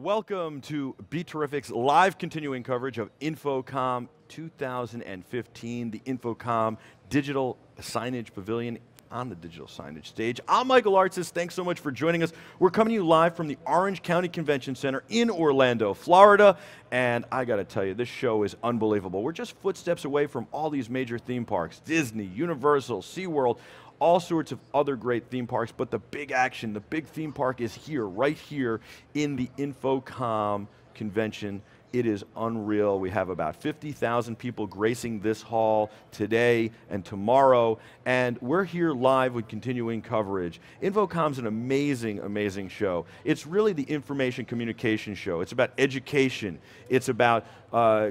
Welcome to Be Terrific's live continuing coverage of INFOCOMM 2015, the INFOCOMM Digital Signage Pavilion on the digital signage stage. I'm Michael Artsis. Thanks so much for joining us. We're coming to you live from the Orange County Convention Center in Orlando, Florida, and I gotta tell you, this show is unbelievable. We're just footsteps away from all these major theme parks, Disney, Universal, SeaWorld, all sorts of other great theme parks, but the big action, the big theme park is here, right here in the INFOCOMM convention. It is unreal. We have about 50,000 people gracing this hall today and tomorrow, and we're here live with continuing coverage. INFOCOMM's an amazing, amazing show. It's really the information communication show. It's about education. It's about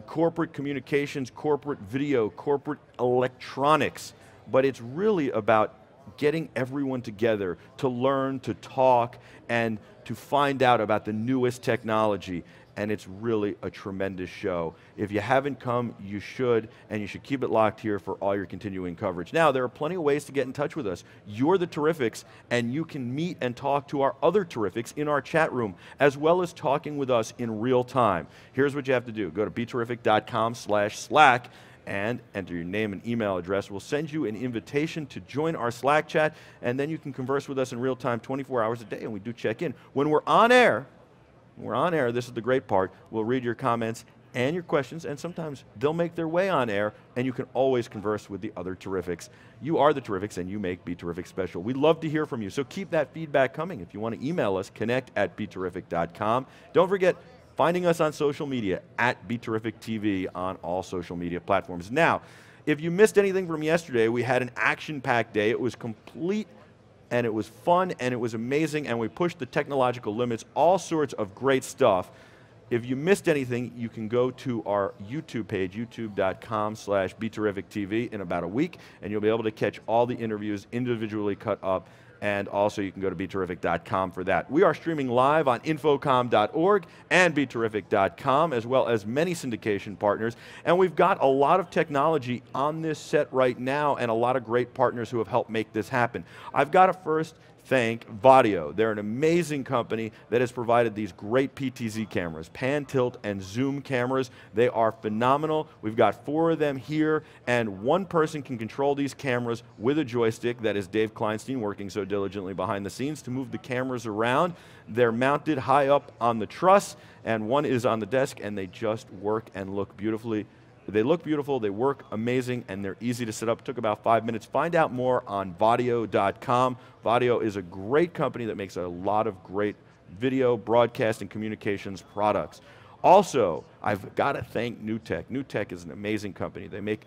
corporate communications, corporate video, corporate electronics. But it's really about getting everyone together to learn, to talk, and to find out about the newest technology. And it's really a tremendous show. If you haven't come, you should, and you should keep it locked here for all your continuing coverage. Now, there are plenty of ways to get in touch with us. You're the Terrifics, and you can meet and talk to our other Terrifics in our chat room, as well as talking with us in real time. Here's what you have to do. Go to beterrific.com/Slack, and enter your name and email address. We'll send you an invitation to join our Slack chat, and then you can converse with us in real time 24 hours a day, and we do check in. When we're on air, this is the great part, we'll read your comments and your questions, and sometimes they'll make their way on air, and you can always converse with the other Terrifics. You are the Terrifics, and you make Be Terrific special. We'd love to hear from you, so keep that feedback coming. If you want to email us, connect@beterrific.com. Don't forget, finding us on social media, @BeTerricTV on all social media platforms. Now, if you missed anything from yesterday, we had an action-packed day. It was complete, and it was fun, and it was amazing, and we pushed the technological limits, all sorts of great stuff. If you missed anything, you can go to our YouTube page, youtube.com/BeTerricTV in about a week, and you'll be able to catch all the interviews individually cut up. And also you can go to beterrific.com for that. We are streaming live on INFOCOMM.org and beterrific.com, as well as many syndication partners. And we've got a lot of technology on this set right now and a lot of great partners who have helped make this happen. I've got to first thank Vadio. They're an amazing company that has provided these great PTZ cameras, pan, tilt, and zoom cameras. They are phenomenal. We've got 4 of them here, and one person can control these cameras with a joystick. That is Dave Kleinstein, working so diligently behind the scenes to move the cameras around. They're mounted high up on the truss, and one is on the desk, and they just work and look beautifully. They look beautiful, they work amazing, and they're easy to set up. It took about 5 minutes. Find out more on Vadio.com. Vadio is a great company that makes a lot of great video, broadcast, and communications products. Also, I've got to thank NewTek. NewTek is an amazing company. They make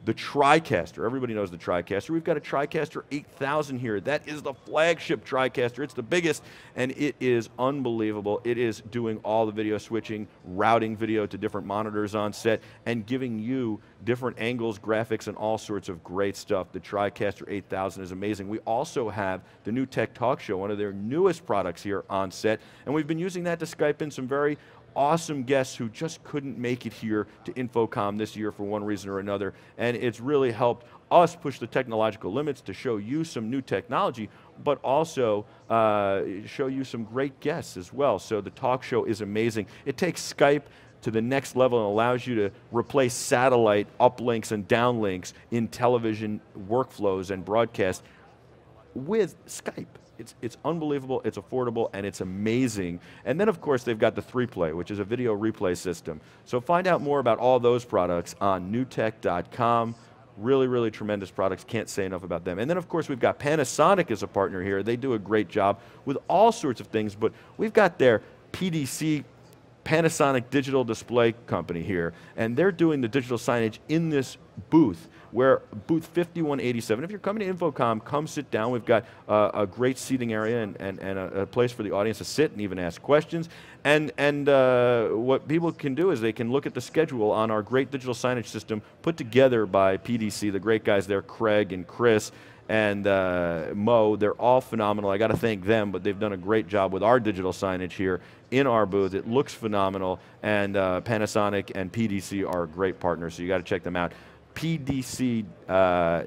the TriCaster. Everybody knows the TriCaster. We've got a TriCaster 8000 here. That is the flagship TriCaster. It's the biggest, and it is unbelievable. It is doing all the video switching, routing video to different monitors on set, and giving you different angles, graphics, and all sorts of great stuff. The TriCaster 8000 is amazing. We also have the NewTek Talk Show, one of their newest products here on set, and we've been using that to Skype in some very awesome guests who just couldn't make it here to INFOCOMM this year for one reason or another, and it's really helped us push the technological limits to show you some new technology, but also show you some great guests as well. So the talk show is amazing. It takes Skype to the next level and allows you to replace satellite uplinks and downlinks in television workflows and broadcasts with Skype. It's unbelievable, it's affordable, and it's amazing. And then, of course, they've got the 3Play, which is a video replay system. So find out more about all those products on newtek.com. Really, really tremendous products. Can't say enough about them. And then, of course, we've got Panasonic as a partner here. They do a great job with all sorts of things, but we've got their PDC, Panasonic Digital Display Company here, and they're doing the digital signage in this booth, where booth 5187. If you're coming to INFOCOMM, come sit down. We've got a great seating area and a place for the audience to sit and even ask questions. And what people can do is they can look at the schedule on our great digital signage system put together by PDC, the great guys there, Craig and Chris and Mo. They're all phenomenal. I got to thank them, but they've done a great job with our digital signage here in our booth. It looks phenomenal, and Panasonic and PDC are great partners, so you got to check them out. PDC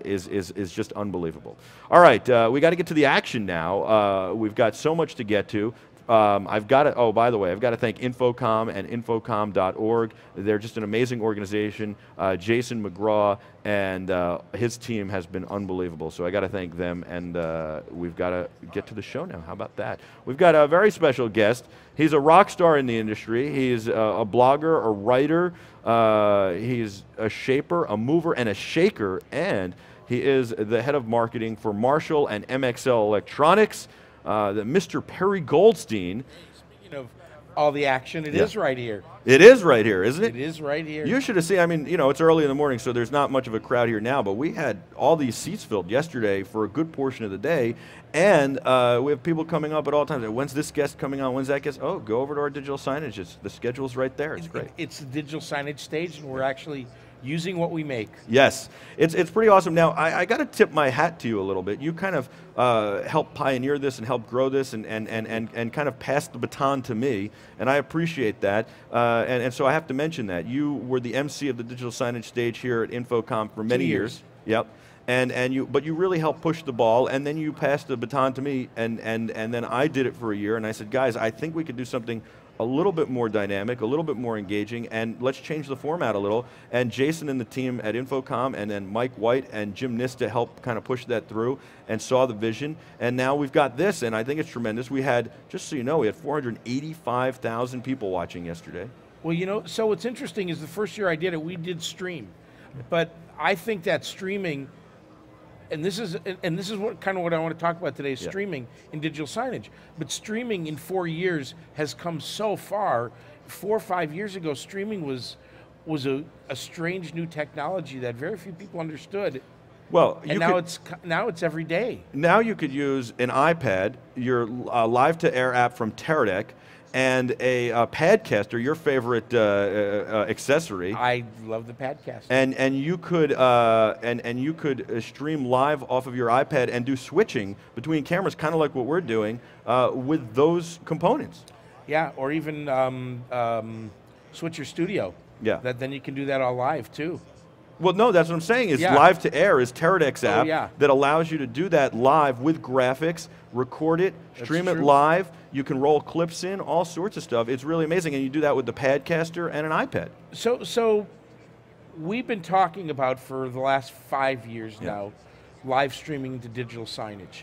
is just unbelievable. All right, we got to get to the action now. We've got so much to get to. I've got to, oh, by the way, I've got to thank INFOCOMM and INFOCOMM.org. They're just an amazing organization. Jason McGraw and his team has been unbelievable, so I got to thank them, and we've got to get to the show now. How about that? We've got a very special guest. He's a rock star in the industry. He's a blogger, a writer, he's a shaper, a mover, and a shaker, and he is the head of marketing for Marshall and MXL Electronics. The Mr. Perry Goldstein. Speaking of all the action, it is right here. It is right here, isn't it? It is right here. You should have seen, I mean, you know, it's early in the morning, so there's not much of a crowd here now, but we had all these seats filled yesterday for a good portion of the day, and we have people coming up at all times. When's this guest coming on? When's that guest? Oh, go over to our digital signage. The schedule's right there. It's great. It's the digital signage stage, and we're actually using what we make. Yes, it's pretty awesome. Now, I got to tip my hat to you a little bit. You kind of helped pioneer this and helped grow this and kind of passed the baton to me, and I appreciate that. And so I have to mention that. You were the MC of the digital signage stage here at INFOCOMM for many 2 years. Yep. But you really helped push the ball, and then you passed the baton to me, and then I did it for a year, and I said, guys, I think we could do something a little bit more dynamic, a little bit more engaging, and let's change the format a little. And Jason and the team at INFOCOMM, and then Mike White and Jim Nista helped kind of push that through and saw the vision. And now we've got this, and I think it's tremendous. We had, just so you know, we had 485,000 people watching yesterday. Well, you know, so what's interesting is the first year I did it, we did stream. But I think that streaming, and this is what kind of what I want to talk about today, is streaming in digital signage. But streaming in 4 years has come so far. 4 or 5 years ago, streaming was a strange new technology that very few people understood. Well, and now it's every day. Now you could use an iPad, your live to air app from Teradek, and a Padcaster, your favorite accessory. I love the Padcaster. And you could you could stream live off of your iPad and do switching between cameras, kind of like what we're doing with those components. Yeah, or even Switcher Studio. Yeah. Then you can do that all live too. Well, no, that's what I'm saying. Is Live to Air is Teradek's app that allows you to do that live with graphics, record it, stream it live. You can roll clips in, all sorts of stuff. It's really amazing, and you do that with the Padcaster and an iPad. So we've been talking about for the last 5 years now, live streaming to digital signage.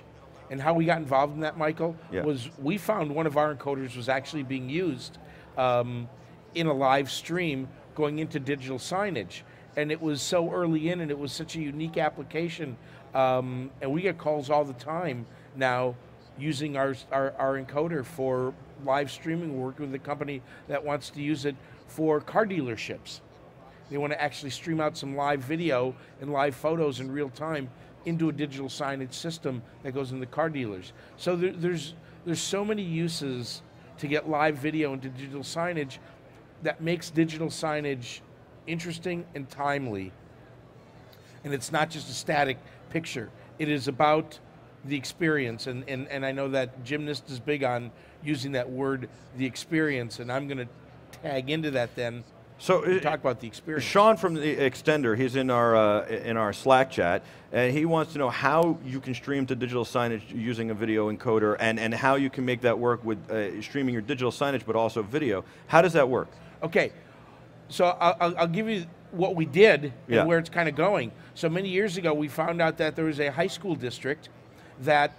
And how we got involved in that, Michael, was we found one of our encoders was actually being used in a live stream going into digital signage. And it was so early in, and it was such a unique application. And we get calls all the time now using our encoder for live streaming. We're working with a company that wants to use it for car dealerships. They want to actually stream out some live video and live photos in real time into a digital signage system that goes in the car dealers. So there's so many uses to get live video into digital signage that makes digital signage interesting and timely. And it's not just a static picture. It is about the experience, and I know that Jim Nist is big on using that word, the experience, and I'm going to tag into that then. So talk about the experience. Sean from the Extender, he's in our Slack chat, and he wants to know how you can stream to digital signage using a video encoder, and how you can make that work with streaming your digital signage, but also video. How does that work? Okay. So I'll give you what we did and where it's kind of going. So many years ago, we found out that there was a high school district that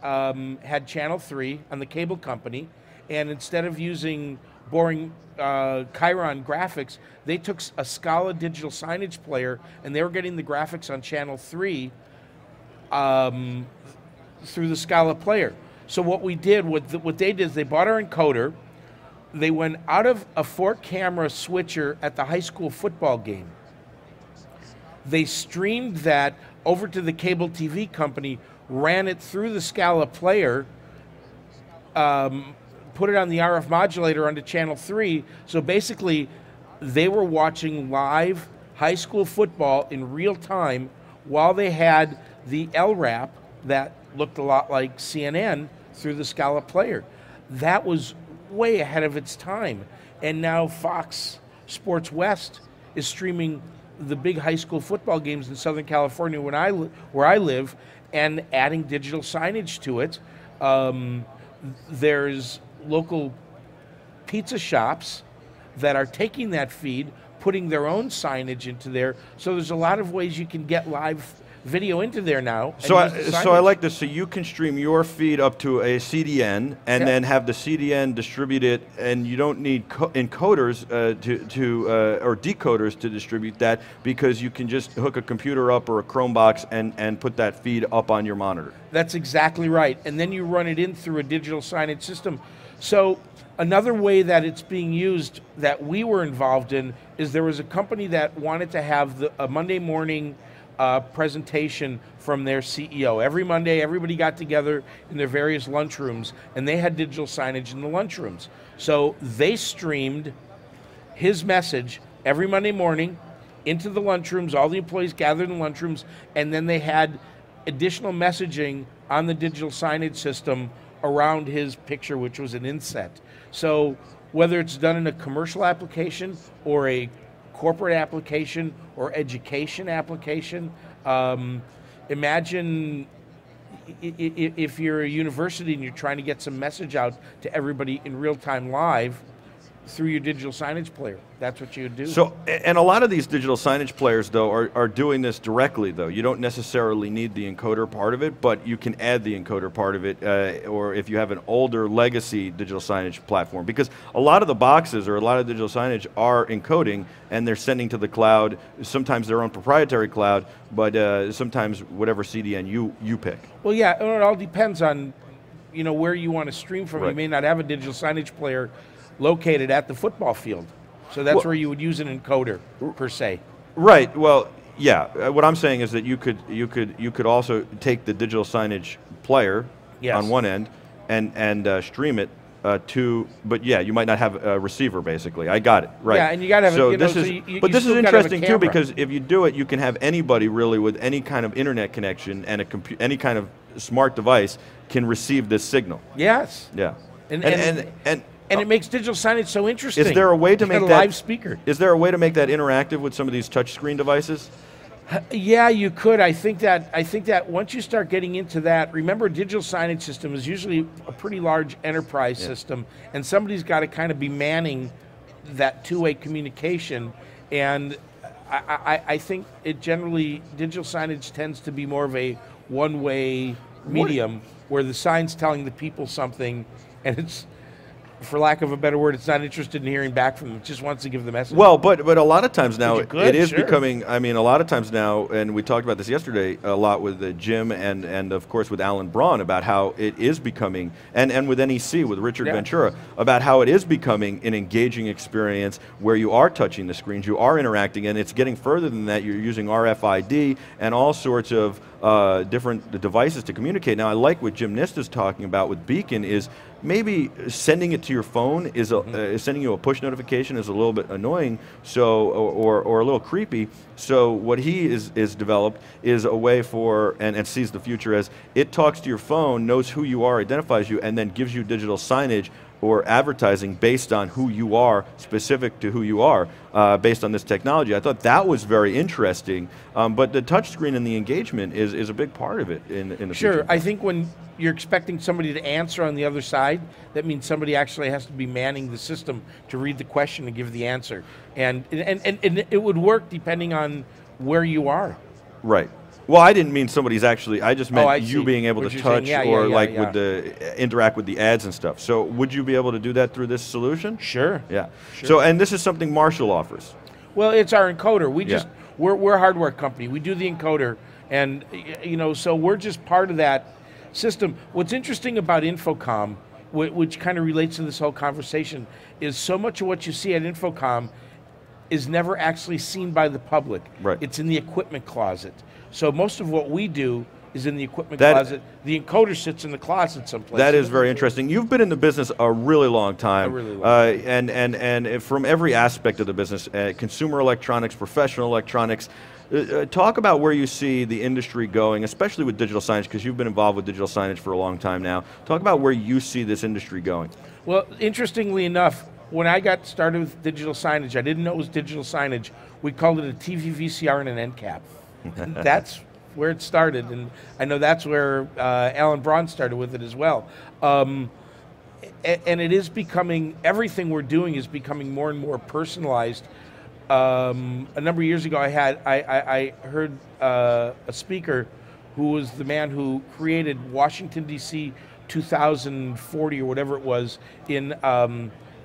had Channel 3 on the cable company, and instead of using boring Chiron graphics, they took a Scala digital signage player, and they were getting the graphics on Channel 3 through the Scala player. So what we did, what they did is they bought our encoder. They went out of a 4-camera switcher at the high school football game. They streamed that over to the cable TV company, ran it through the Scala player, put it on the RF modulator onto Channel 3. So basically, they were watching live high school football in real time while they had the LRAP that looked a lot like CNN through the Scala player. That was way ahead of its time. And now Fox Sports West is streaming the big high school football games in Southern California where I live, and adding digital signage to it. There's local pizza shops that are taking that feed, putting their own signage into there. So there's a lot of ways you can get live video into there now. So I like this. So you can stream your feed up to a CDN and then have the CDN distribute it, and you don't need encoders or decoders to distribute that, because you can just hook a computer up or a Chromebox and put that feed up on your monitor. That's exactly right. And then you run it in through a digital signage system. So another way that it's being used that we were involved in is there was a company that wanted to have a Monday morning presentation from their CEO. Every Monday, everybody got together in their various lunchrooms, and they had digital signage in the lunchrooms. So they streamed his message every Monday morning into the lunchrooms. All the employees gathered in the lunchrooms, and then they had additional messaging on the digital signage system around his picture, which was an inset. So whether it's done in a commercial application or a corporate application or education application, imagine if you're a university and you're trying to get some message out to everybody in real time live through your digital signage player. That's what you would do. So, and a lot of these digital signage players, though, are doing this directly, though. You don't necessarily need the encoder part of it, but you can add the encoder part of it, or if you have an older legacy digital signage platform. Because a lot of the boxes or a lot of digital signage are encoding, and they're sending to the cloud, sometimes their own proprietary cloud, but sometimes whatever CDN you pick. Well, yeah, it all depends on where you want to stream from. Right. You may not have a digital signage player located at the football field. So that's where you would use an encoder, per se. Right. Well, yeah. What I'm saying is that you could also take the digital signage player on one end and stream it to. But yeah, you might not have a receiver. Basically, I got it. Right. Yeah, and you got to have. So this but this is interesting too, because if you do it, you can have anybody really with any kind of internet connection and any kind of smart device can receive this signal. Yes. Yeah. And it makes digital signage so interesting. Is there a way to make that live speaker? Is there a way to make that interactive with some of these touchscreen devices? Yeah, you could. I think that once you start getting into that, remember, a digital signage system is usually a pretty large enterprise system, and somebody's got to kind of be manning that two-way communication. And I think digital signage tends to be more of a one-way medium, where the sign's telling the people something, and it's, for lack of a better word, it's not interested in hearing back from them. It just wants to give the message. Well, but a lot of times now it is becoming, I mean, a lot of times now, and we talked about this yesterday a lot with Jim and of course with Alan Braun, about how it is becoming, and with NEC, with Richard Ventura, about how it is becoming an engaging experience where you are touching the screens, you are interacting, and it's getting further than that. You're using RFID and all sorts of different devices to communicate. Now, I like what Jim Nist is talking about with Beacon is maybe sending it to your phone is sending you a push notification is a little bit annoying, so or a little creepy. So what he is developed is a way for and sees the future as it talks to your phone, knows who you are, identifies you, and then gives you digital signage or advertising based on who you are, specific to who you are, based on this technology. I thought that was very interesting, but the touchscreen and the engagement is a big part of it in the future. Sure, I think when you're expecting somebody to answer on the other side, that means somebody actually has to be manning the system to read the question and give the answer. And it would work depending on where you are. Right. Well, I didn't mean somebody's actually, I just meant you being able to touch with the interact with the ads and stuff. So would you be able to do that through this solution? Sure. Yeah. Sure. So, and this is something Marshall offers. Well, it's our encoder. We're a hardware company. We do the encoder, and so we're just part of that system. What's interesting about INFOCOMM, which kind of relates to this whole conversation, is so much of what you see at INFOCOMM is never actually seen by the public. Right. It's in the equipment closet. So most of what we do is in the equipment closet. The encoder sits in the closet someplace. That is very interesting. You've been in the business a really long time. A really long time. And from every aspect of the business, consumer electronics, professional electronics, talk about where you see the industry going, especially with digital signage, because you've been involved with digital signage for a long time now. Talk about where you see this industry going. Well, interestingly enough, when I got started with digital signage, I didn't know it was digital signage. We called it a TV, VCR, and an end cap. And that's where it started, and I know that's where Alan Braun started with it as well. and it is becoming, everything we're doing is becoming more and more personalized. A number of years ago, I heard a speaker who was the man who created Washington, D.C. 2040 or whatever it was in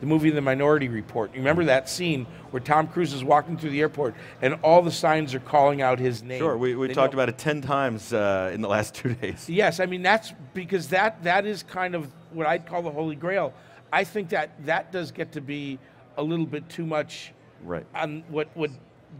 the movie The Minority Report. You remember that scene where Tom Cruise is walking through the airport and all the signs are calling out his name? Sure, we talked about it 10 times in the last 2 days. Yes, I mean, that's because that is kind of what I'd call the Holy Grail. I think that does get to be a little bit too much on what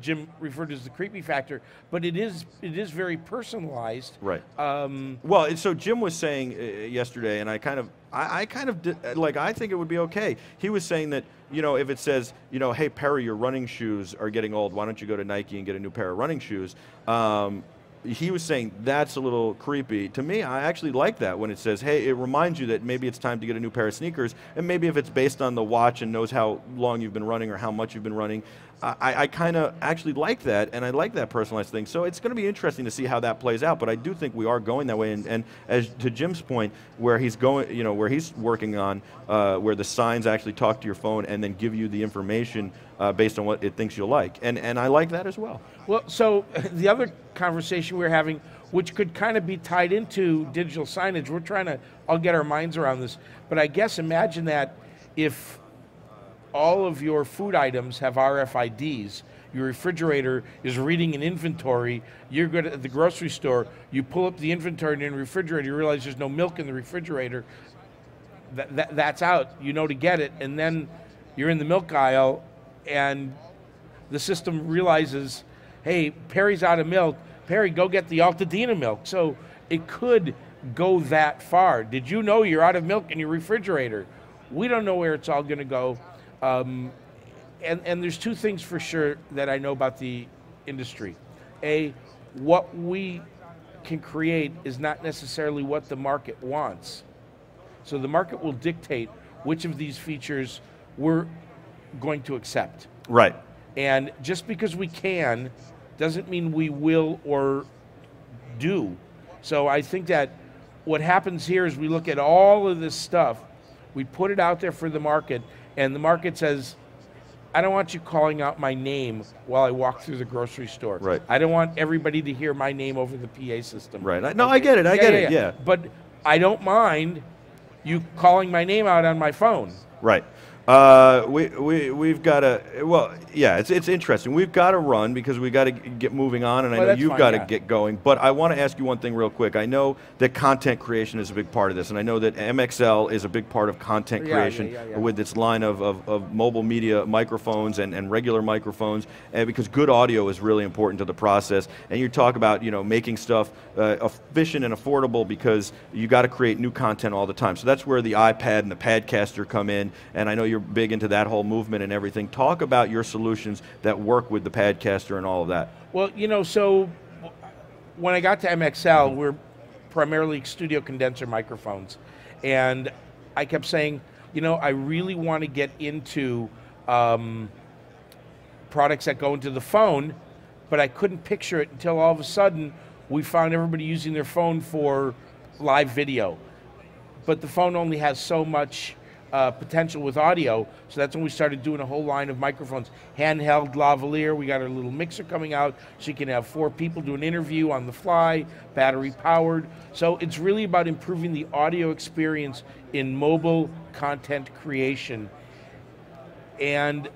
Jim referred to as the creepy factor, but it is very personalized. Right. Well, so Jim was saying yesterday, and I kind of did, like, I think it would be okay. He was saying that, you know, if it says, you know, hey Perry, your running shoes are getting old, why don't you go to Nike and get a new pair of running shoes? He was saying that's a little creepy. To me, I actually like that when it says, hey, it reminds you that maybe it's time to get a new pair of sneakers, and maybe if it's based on the watch and knows how long you've been running or how much you've been running, I kind of actually like that, and I like that personalized thing. So it's going to be interesting to see how that plays out, but I do think we are going that way, and as to Jim's point, where he's going, you know, where he's working on, where the signs actually talk to your phone and then give you the information based on what it thinks you'll like, and I like that as well. Well, so the other conversation we're having, which could kind of be tied into digital signage, we're trying to all get our minds around this, but I guess imagine that if all of your food items have RFIDs, your refrigerator is reading an inventory, you're good at the grocery store, you pull up the inventory in the refrigerator, you realize there's no milk in the refrigerator, that's out, you know to get it, and then you're in the milk aisle and the system realizes, hey, Perry's out of milk, Perry, go get the Altadena milk. So it could go that far. Did you know you're out of milk in your refrigerator? We don't know where it's all going to go. And there's two things for sure that I know about the industry. A, what we can create is not necessarily what the market wants. So the market will dictate which of these features we're going to accept. Right. And just because we can doesn't mean we will or do. So I think that what happens here is we look at all of this stuff, we put it out there for the market, and the market says, I don't want you calling out my name while I walk through the grocery store. Right. I don't want everybody to hear my name over the PA system. Right. No, I get it. I get it. Yeah. But I don't mind you calling my name out on my phone. Right. We've got to, well, yeah, it's interesting. We've got to run because we've got to get moving on, and I know you've got to get going. But I want to ask you one thing real quick. I know that content creation is a big part of this, and I know that MXL is a big part of content creation with its line of mobile media microphones and regular microphones, and because good audio is really important to the process. And you talk about, you know, making stuff efficient and affordable because you got to create new content all the time. So that's where the iPad and the Padcaster come in, and I know you're big into that whole movement and everything. Talk about your solutions that work with the Padcaster and all of that. Well, you know, so when I got to MXL, we're primarily studio condenser microphones. And I kept saying, you know, I really want to get into products that go into the phone, but I couldn't picture it until all of a sudden we found everybody using their phone for live video. But the phone only has so much potential with audio, so that's when we started doing a whole line of microphones. Handheld lavalier, we got our little mixer coming out, so you can have 4 people do an interview on the fly, battery powered. So it's really about improving the audio experience in mobile content creation. And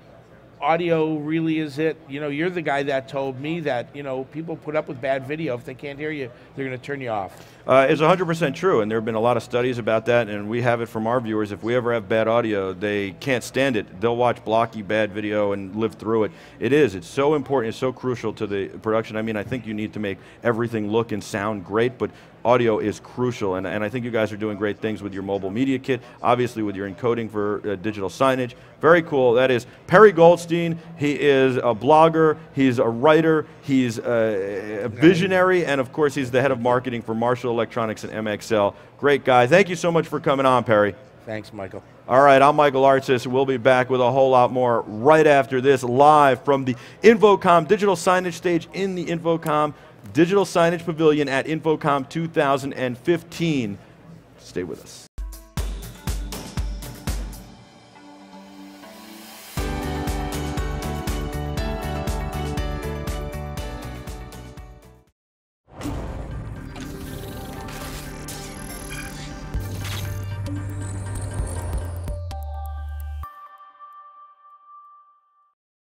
audio really is it. You know, you're the guy that told me that, you know, people put up with bad video. If they can't hear you, they're going to turn you off. It's 100% true, and there have been a lot of studies about that, and we have it from our viewers. If we ever have bad audio, they can't stand it. They'll watch blocky, bad video and live through it. It's so important, it's so crucial to the production. I mean, I think you need to make everything look and sound great, but audio is crucial, and I think you guys are doing great things with your mobile media kit, obviously with your encoding for digital signage. Very cool. That is Perry Goldstein. He is a blogger, he's a writer, he's a visionary, and of course he's the head of marketing for Marshall Electronics and MXL. Great guy. Thank you so much for coming on, Perry. Thanks, Michael. All right, I'm Michael Artsis. We'll be back with a whole lot more right after this, live from the INFOCOMM digital signage stage in the INFOCOMM Digital Signage Pavilion at INFOCOMM 2015. Stay with us.